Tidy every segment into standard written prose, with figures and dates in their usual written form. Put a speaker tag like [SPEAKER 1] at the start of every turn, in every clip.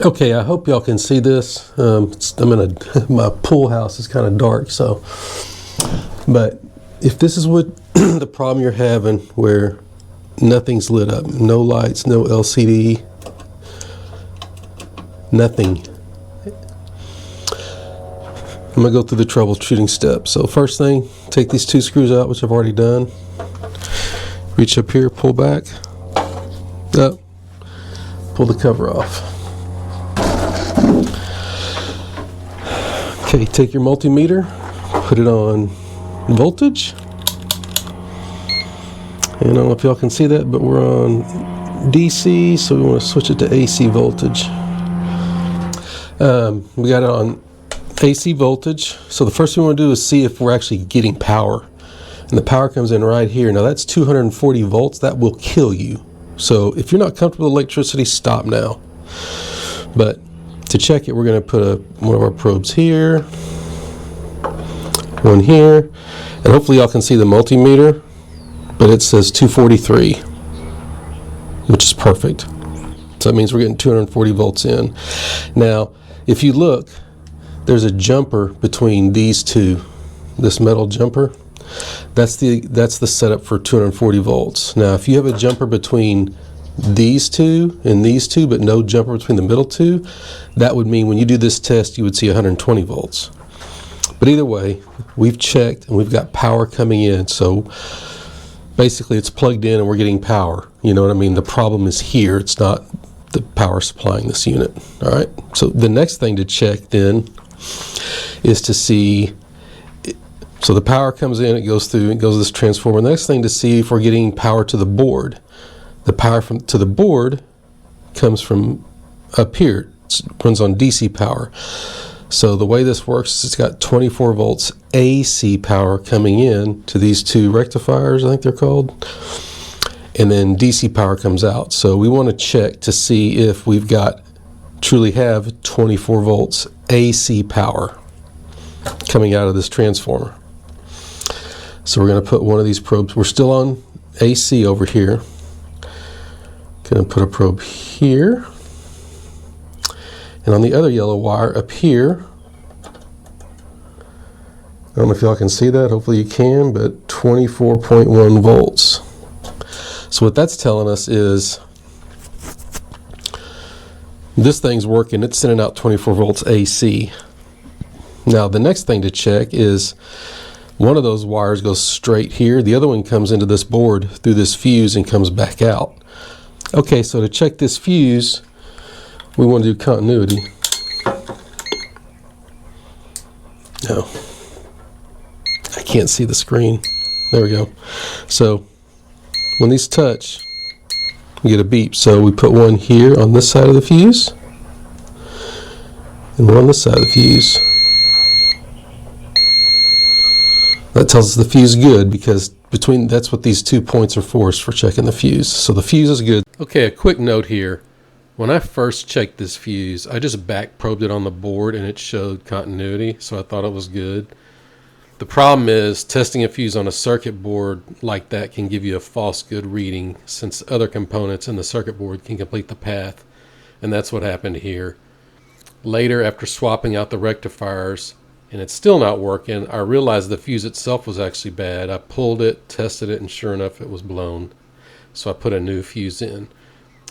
[SPEAKER 1] Okay, I hope y'all can see this. I'm in my pool house is kind of dark, so. But if this is what the problem you're having, where nothing's lit up, no lights, no LCD, nothing. I'm gonna go through the troubleshooting steps. So first thing, take these 2 screws out, which I've already done. Reach up here, pull back, up, pull the cover off. Okay, take your multimeter, put it on voltage. And I don't know if y'all can see that, but we're on DC, so we want to switch it to AC voltage. We got it on AC voltage. So the first thing we want to do is see if we're actually getting power. And the power comes in right here. Now that's 240 volts. That will kill you. So if you're not comfortable with electricity, stop now. But to check it, we're going to put one of our probes here, one here, and hopefully y'all can see the multimeter, but it says 243, which is perfect. So that means we're getting 240 volts in. Now, if you look, there's a jumper between these two, this metal jumper. That's the setup for 240 volts. Now, if you have a jumper between these two and these two, but no jumper between the middle two, that would mean when you do this test, you would see 120 volts. But either way, we've checked and we've got power coming in. So basically it's plugged in and we're getting power. You know what I mean? The problem is here. It's not the power supplying this unit. All right. So the next thing to check then is to see, so the power comes in, it goes through, it goes to this transformer. The next thing to see if we're getting power to the board. The power to the board comes from up here. It runs on DC power. So the way this works is it's got 24 volts AC power coming in to these 2 rectifiers, I think they're called, and then DC power comes out. So we want to check to see if we've truly have 24 volts AC power coming out of this transformer. So we're going to put one of these probes. We're still on AC over here. Going to put a probe here, and on the other yellow wire up here, I don't know if y'all can see that, hopefully you can, but 24.1 volts. So what that's telling us is this thing's working, it's sending out 24 volts AC. Now the next thing to check is one of those wires goes straight here, the other one comes into this board through this fuse and comes back out. Okay, so to check this fuse, we want to do continuity. No, I can't see the screen. There we go. So when these touch, we get a beep. So we put one here on this side of the fuse, and one on this side of the fuse. That tells us the fuse is good, because that's what these 2 points are for checking the fuse. So the fuse is good. Okay, a quick note here. When I first checked this fuse, I just back probed it on the board and it showed continuity, so I thought it was good. The problem is testing a fuse on a circuit board like that can give you a false good reading, since other components in the circuit board can complete the path, and that's what happened here. Later, after swapping out the rectifiers, and it's still not working, I realized the fuse itself was actually bad. I pulled it, tested it, and sure enough, it was blown. So I put a new fuse in.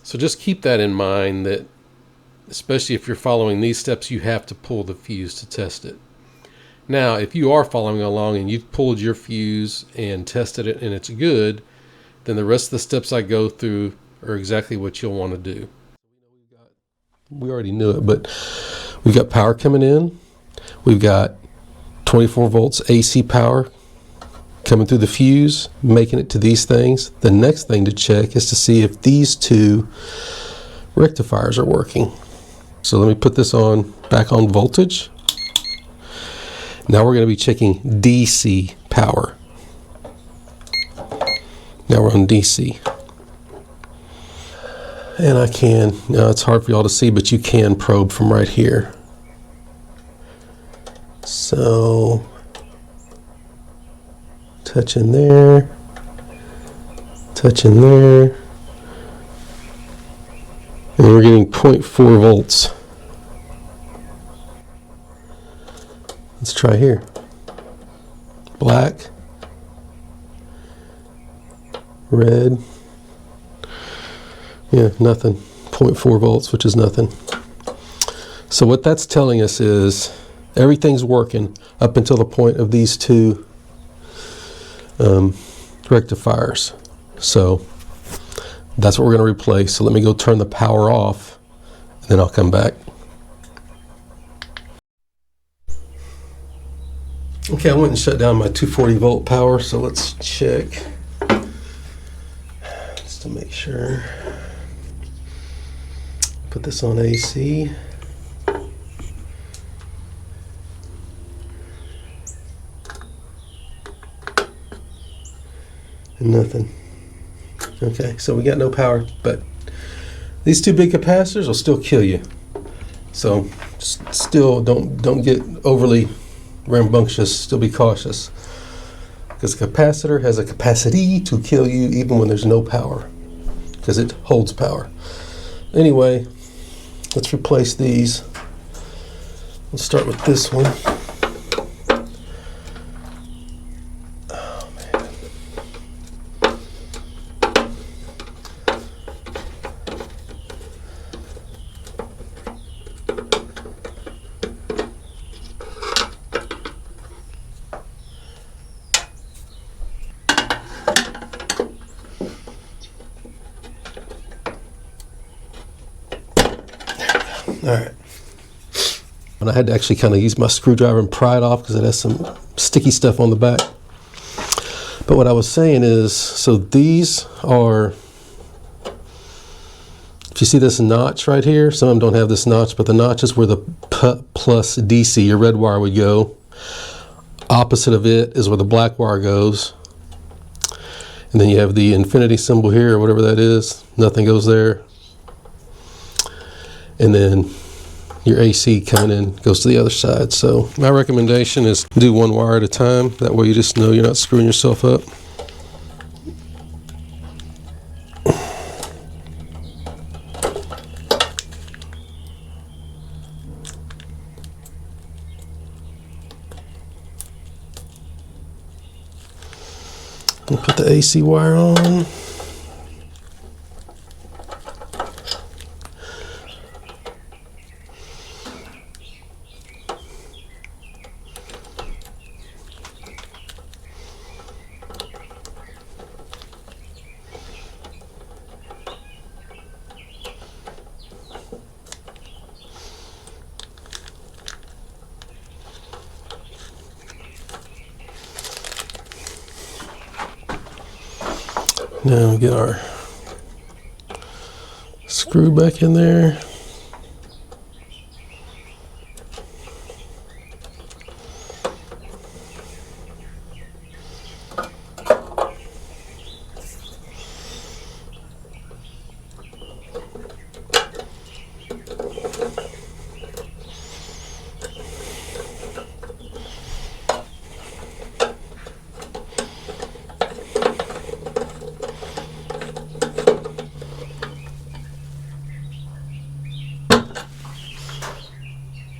[SPEAKER 1] So just keep that in mind, that especially if you're following these steps, you have to pull the fuse to test it. Now, if you are following along and you've pulled your fuse and tested it and it's good, then the rest of the steps I go through are exactly what you'll want to do. We already knew it, but we've got power coming in. We've got 24 volts AC power coming through the fuse, making it to these things. The next thing to check is to see if these 2 rectifiers are working. So let me put this back on voltage. Now we're going to be checking DC power. Now we're on DC. And it's hard for y'all to see, but you can probe from right here. So, touch in there, touch in there, and we're getting 0.4 volts. Let's try here. Black, red, yeah, nothing. 0.4 volts, which is nothing. So what that's telling us is everything's working up until the point of these two rectifiers. So that's what we're going to replace. So let me go turn the power off, and then I'll come back. Okay, I went and shut down my 240 volt power, so let's check just to make sure. Put this on AC. And nothing. Okay, so we got no power, but these two big capacitors will still kill you. So still don't get overly rambunctious, still be cautious. Because a capacitor has a capacity to kill you even when there's no power, because it holds power. Anyway, let's replace these. Let's start with this one. All right. And I had to actually kind of use my screwdriver and pry it off because it has some sticky stuff on the back. But what I was saying is, so these are, if you see this notch right here, some of them don't have this notch, but the notch is where the P plus DC, your red wire, would go. Opposite of it is where the black wire goes. And then you have the infinity symbol here, or whatever that is. Nothing goes there. And then your AC coming in goes to the other side. So my recommendation is do one wire at a time. That way you just know you're not screwing yourself up. We'll put the AC wire on. Now we get our screw back in there.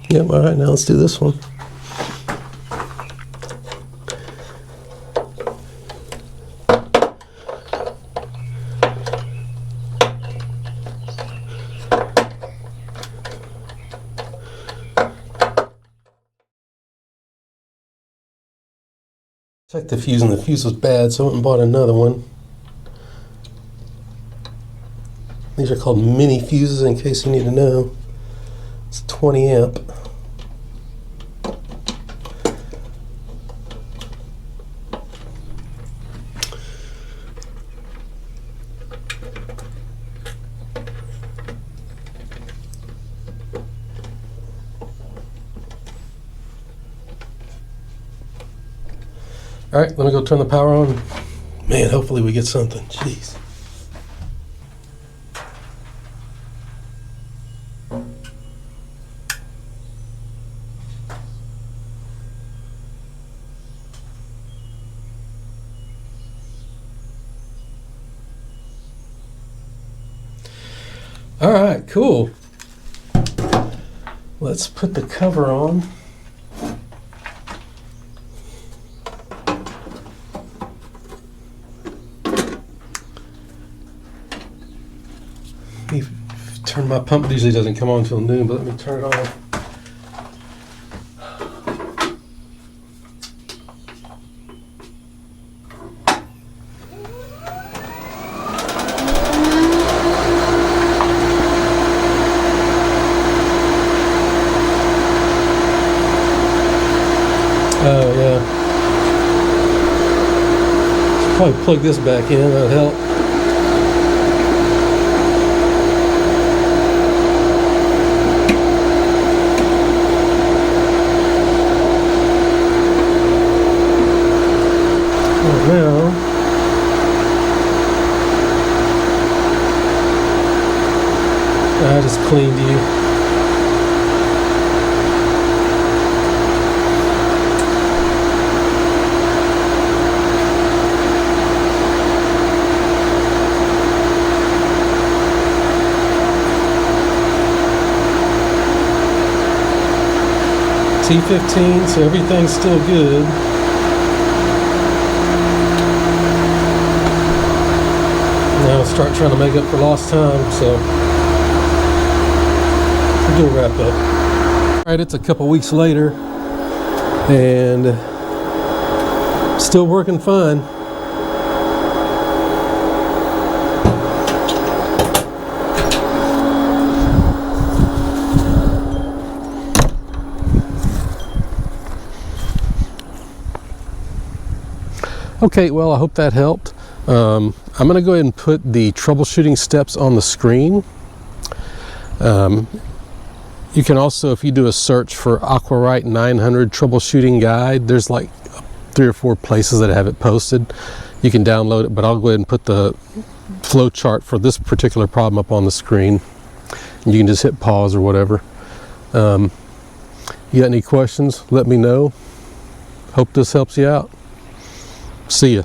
[SPEAKER 1] Yep, all right, now let's do this one. Checked the fuse, and the fuse was bad, so I went and bought another one. These are called mini fuses, in case you need to know. It's 20 amp. All right, let me go turn the power on. Man, hopefully we get something. Jeez. All right, cool. Let's put the cover on. turn my pump. Usually doesn't come on until noon, but let me turn it on. Oh yeah. Should probably plug this back in. That'll help. Now, I just cleaned you. T15, so everything's still good. Now I'll start trying to make up for lost time, so we'll do a wrap up. Alright, it's a couple weeks later, and still working fine. Okay, well, I hope that helped. I'm going to go ahead and put the troubleshooting steps on the screen. You can also, if you do a search for Aquarite 900 troubleshooting guide, there's like 3 or 4 places that have it posted. You can download it, but I'll go ahead and put the flow chart for this particular problem up on the screen. And you can just hit pause or whatever. You got any questions? Let me know. Hope this helps you out. See ya.